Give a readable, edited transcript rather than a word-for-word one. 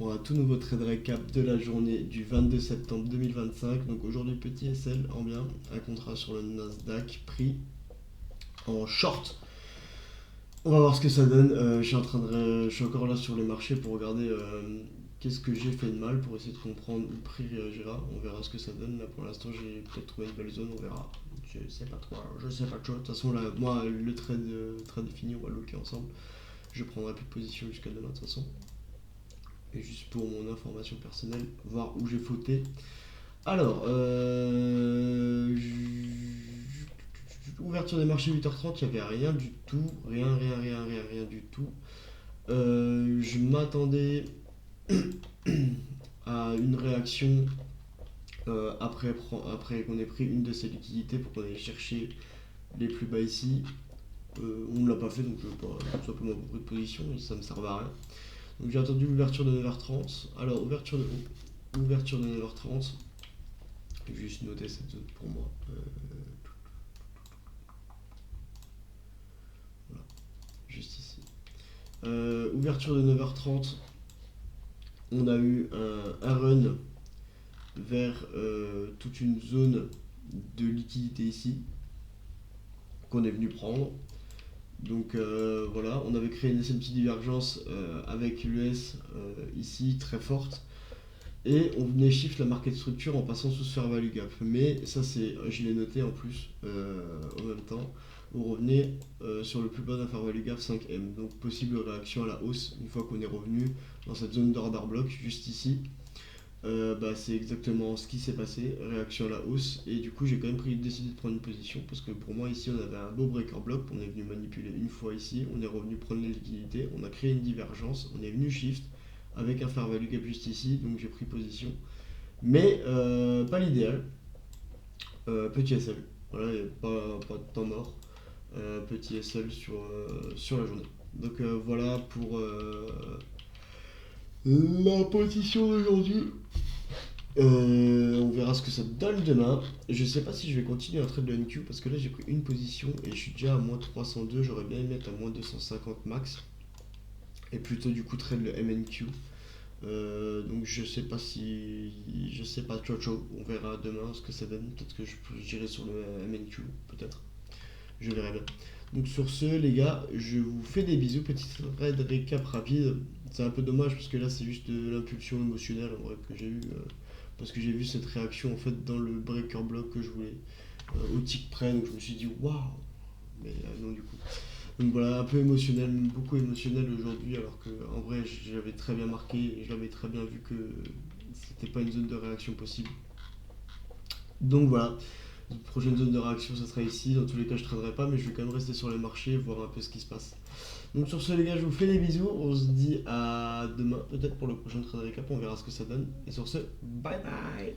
Pour un tout nouveau trade récap de la journée du 22 septembre 2025. Donc aujourd'hui, petit SL en bien, un contrat sur le Nasdaq pris en short. On va voir ce que ça donne. Je suis encore là sur les marchés pour regarder qu'est-ce que j'ai fait de mal pour essayer de comprendre où le prix réagira. On verra ce que ça donne. Là pour l'instant, j'ai peut-être trouvé une belle zone. On verra. Je sais pas trop. Je sais pas trop. De toute façon, là, moi, le trade est fini. On va loquer ensemble. Je prendrai plus de position jusqu'à demain de toute façon. Et juste pour mon information personnelle, voir où j'ai fauté. Alors, ouverture des marchés 8h30, il n'y avait rien du tout. Rien du tout. Je m'attendais à une réaction après qu'on ait pris une de ces liquidités pour qu'on aille chercher les plus bas ici. On ne l'a pas fait, donc je ne vais pas tout simplement beaucoup de position et ça ne me servait à rien. Donc j'ai attendu l'ouverture de 9h30. Alors, ouverture de 9h30. Je vais juste noter cette zone pour moi. Voilà, juste ici. Ouverture de 9h30. On a eu un run vers toute une zone de liquidité ici qu'on est venu prendre. Donc voilà, on avait créé une petite divergence avec l'US ici très forte. Et on venait shift la market structure en passant sous ce fair value gap. Mais ça, je l'ai noté en plus en même temps. On revenait sur le plus bas d'un fair value gap 5M. Donc possible réaction à la hausse une fois qu'on est revenu dans cette zone d'order block juste ici. C'est exactement ce qui s'est passé, réaction à la hausse. Et du coup, j'ai quand même décidé de prendre une position parce que pour moi, ici, on avait un beau breaker block. On est venu manipuler une fois ici. On est revenu prendre les liquidités. On a créé une divergence. On est venu shift avec un fair value gap juste ici, donc j'ai pris position. Mais pas l'idéal. Petit SL. Voilà, il n'y a pas de temps mort. Petit SL sur la journée. Donc voilà pour la position d'aujourd'hui. On verra ce que ça donne demain. Je sais pas si je vais continuer un trade de NQ parce que là j'ai pris une position et je suis déjà à moins 302. J'aurais bien aimé être à moins 250 max. Et plutôt du coup trade le MNQ. Donc je sais pas Chocho, on verra demain ce que ça donne, peut-être que j'irai sur le MNQ, peut-être, je verrai bien. Donc sur ce les gars, je vous fais des bisous, petit raid récap rapide, c'est un peu dommage parce que là c'est juste de l'impulsion émotionnelle en vrai que j'ai eu, parce que j'ai vu cette réaction en fait dans le breaker block que je voulais, au tick près, donc je me suis dit waouh, mais non du coup. Donc voilà, un peu émotionnel, même beaucoup émotionnel aujourd'hui, alors que en vrai j'avais très bien marqué et j'avais très bien vu que c'était pas une zone de réaction possible. Donc voilà, la prochaine zone de réaction ça sera ici, dans tous les cas je traînerai pas, mais je vais quand même rester sur les marchés, voir un peu ce qui se passe. Donc sur ce les gars, je vous fais des bisous, on se dit à demain peut-être pour le prochain trade récap, on verra ce que ça donne. Et sur ce, bye bye.